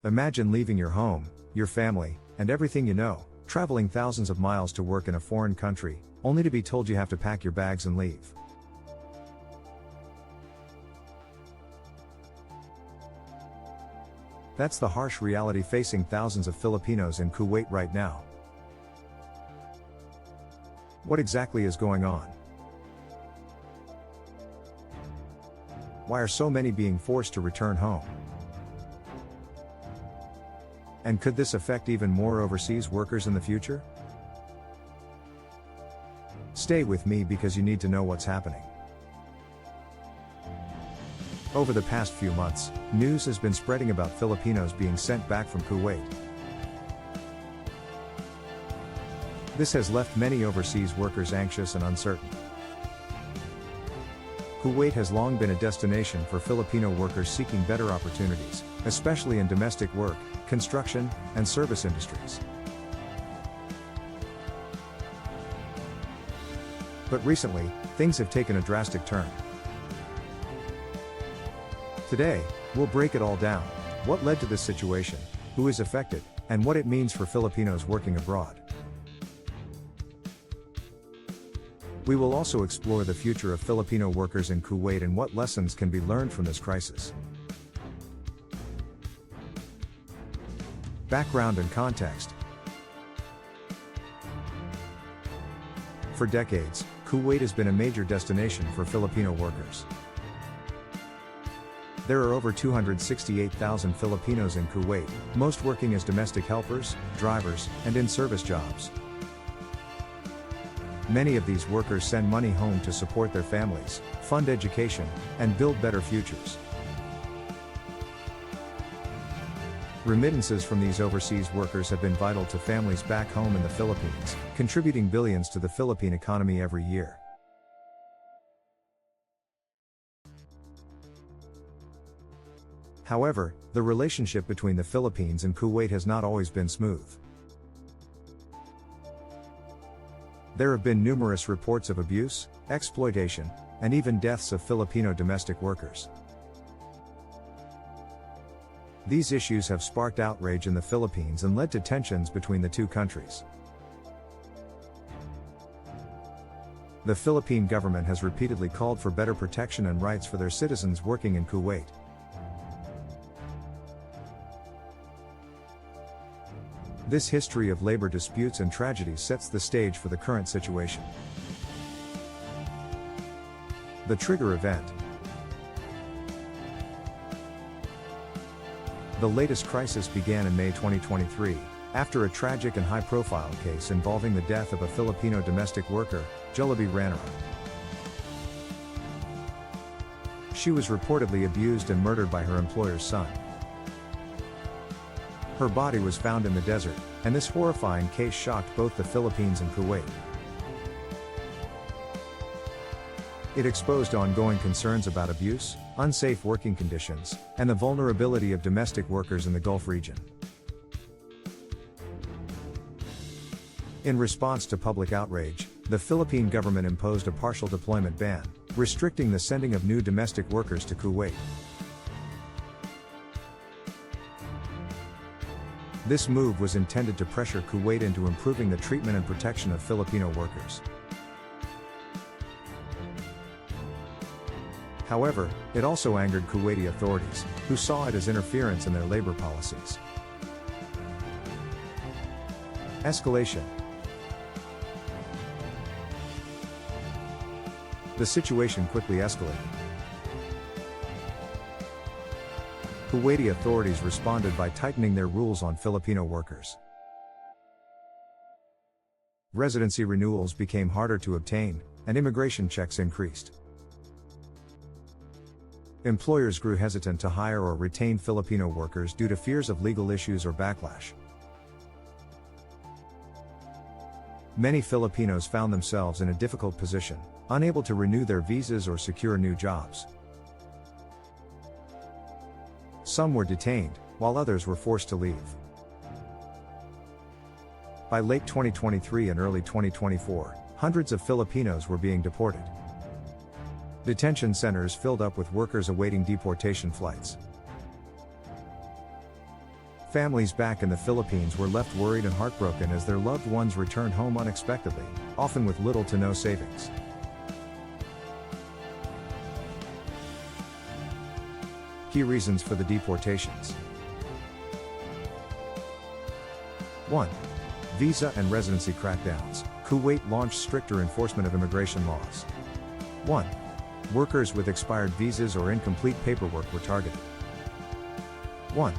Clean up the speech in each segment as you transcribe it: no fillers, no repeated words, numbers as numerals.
Imagine leaving your home, your family, and everything you know, traveling thousands of miles to work in a foreign country, only to be told you have to pack your bags and leave. That's the harsh reality facing thousands of Filipinos in Kuwait right now. What exactly is going on? Why are so many being forced to return home? And could this affect even more overseas workers in the future? Stay with me because you need to know what's happening. Over the past few months, news has been spreading about Filipinos being sent back from Kuwait. This has left many overseas workers anxious and uncertain. Kuwait has long been a destination for Filipino workers seeking better opportunities, especially in domestic work, construction, and service industries. But recently, things have taken a drastic turn. Today, we'll break it all down: what led to this situation, who is affected, and what it means for Filipinos working abroad. We will also explore the future of Filipino workers in Kuwait and what lessons can be learned from this crisis. Background and context. For decades, Kuwait has been a major destination for Filipino workers. There are over 268,000 Filipinos in Kuwait, most working as domestic helpers, drivers, and in service jobs. Many of these workers send money home to support their families, fund education, and build better futures. Remittances from these overseas workers have been vital to families back home in the Philippines, contributing billions to the Philippine economy every year. However, the relationship between the Philippines and Kuwait has not always been smooth. There have been numerous reports of abuse, exploitation, and even deaths of Filipino domestic workers. These issues have sparked outrage in the Philippines and led to tensions between the two countries. The Philippine government has repeatedly called for better protection and rights for their citizens working in Kuwait. This history of labor disputes and tragedies sets the stage for the current situation. The trigger event. The latest crisis began in May 2023, after a tragic and high-profile case involving the death of a Filipino domestic worker, Jollibee Ranera. She was reportedly abused and murdered by her employer's son. Her body was found in the desert, and this horrifying case shocked both the Philippines and Kuwait. It exposed ongoing concerns about abuse, unsafe working conditions, and the vulnerability of domestic workers in the Gulf region. In response to public outrage, the Philippine government imposed a partial deployment ban, restricting the sending of new domestic workers to Kuwait. This move was intended to pressure Kuwait into improving the treatment and protection of Filipino workers. However, it also angered Kuwaiti authorities, who saw it as interference in their labor policies. Escalation. The situation quickly escalated. Kuwaiti authorities responded by tightening their rules on Filipino workers. Residency renewals became harder to obtain, and immigration checks increased. Employers grew hesitant to hire or retain Filipino workers due to fears of legal issues or backlash. Many Filipinos found themselves in a difficult position, unable to renew their visas or secure new jobs. Some were detained, while others were forced to leave. By late 2023 and early 2024, hundreds of Filipinos were being deported. Detention centers filled up with workers awaiting deportation flights. Families back in the Philippines were left worried and heartbroken as their loved ones returned home unexpectedly, often with little to no savings. Key reasons for the deportations. 1. Visa and residency crackdowns. Kuwait launched stricter enforcement of immigration laws. 1. Workers with expired visas or incomplete paperwork were targeted. 1.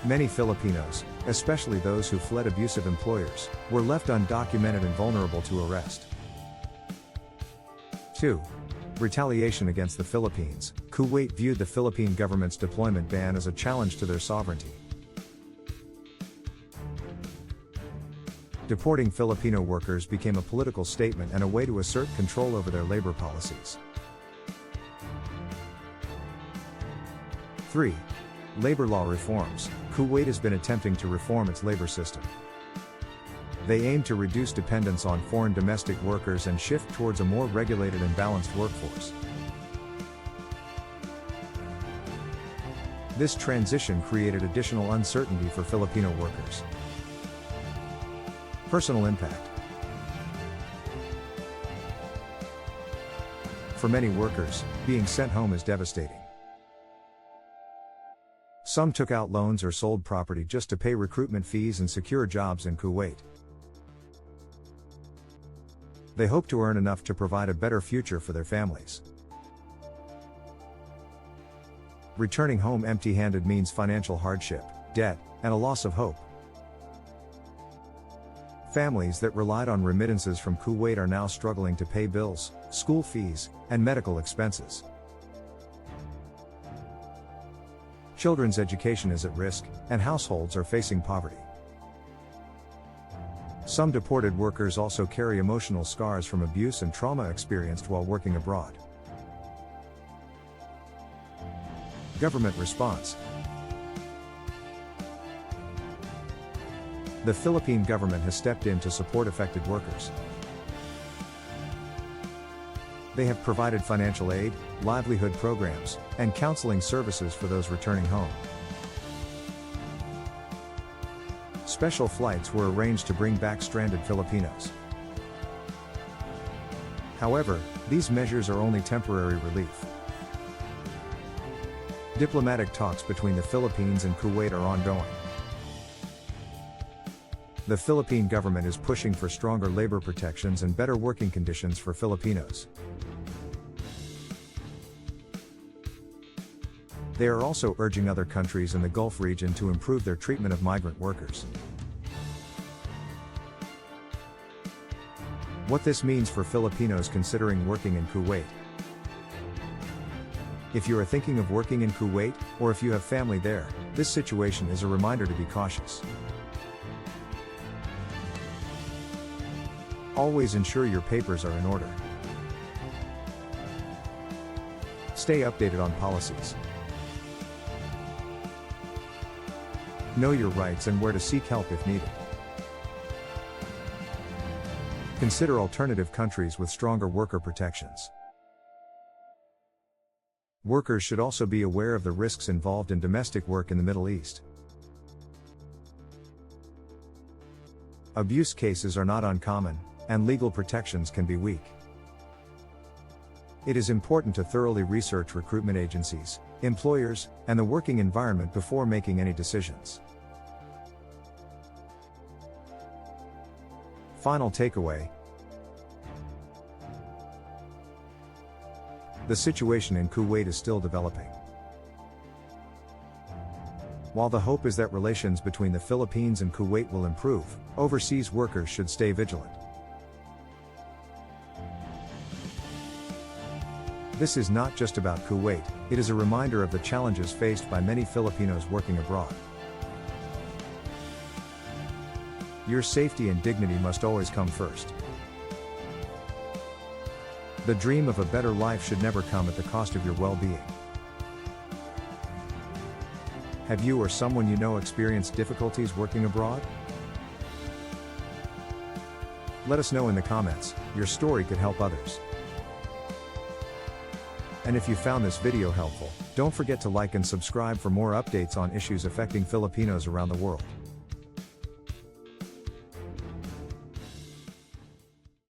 Many Filipinos, especially those who fled abusive employers, were left undocumented and vulnerable to arrest. 2. Retaliation against the Philippines. Kuwait viewed the Philippine government's deployment ban as a challenge to their sovereignty. Deporting Filipino workers became a political statement and a way to assert control over their labor policies. 3. Labor law reforms. Kuwait has been attempting to reform its labor system. They aim to reduce dependence on foreign domestic workers and shift towards a more regulated and balanced workforce. This transition created additional uncertainty for Filipino workers. Personal impact. For many workers, being sent home is devastating. Some took out loans or sold property just to pay recruitment fees and secure jobs in Kuwait. They hope to earn enough to provide a better future for their families. Returning home empty-handed means financial hardship, debt, and a loss of hope. Families that relied on remittances from Kuwait are now struggling to pay bills, school fees, and medical expenses. Children's education is at risk, and households are facing poverty. Some deported workers also carry emotional scars from abuse and trauma experienced while working abroad. Government response. The Philippine government has stepped in to support affected workers. They have provided financial aid, livelihood programs, and counseling services for those returning home. Special flights were arranged to bring back stranded Filipinos. However, these measures are only temporary relief. Diplomatic talks between the Philippines and Kuwait are ongoing. The Philippine government is pushing for stronger labor protections and better working conditions for Filipinos. They are also urging other countries in the Gulf region to improve their treatment of migrant workers. What this means for Filipinos considering working in Kuwait. If you are thinking of working in Kuwait, or if you have family there, this situation is a reminder to be cautious. Always ensure your papers are in order. Stay updated on policies. Know your rights and where to seek help if needed. Consider alternative countries with stronger worker protections. Workers should also be aware of the risks involved in domestic work in the Middle East. Abuse cases are not uncommon, and legal protections can be weak. It is important to thoroughly research recruitment agencies, employers, and the working environment before making any decisions. Final takeaway. The situation in Kuwait is still developing. While the hope is that relations between the Philippines and Kuwait will improve, overseas workers should stay vigilant. This is not just about Kuwait, it is a reminder of the challenges faced by many Filipinos working abroad. Your safety and dignity must always come first. The dream of a better life should never come at the cost of your well-being. Have you or someone you know experienced difficulties working abroad? Let us know in the comments, your story could help others. And if you found this video helpful, Don't forget to like and subscribe for more updates on issues affecting Filipinos around the world.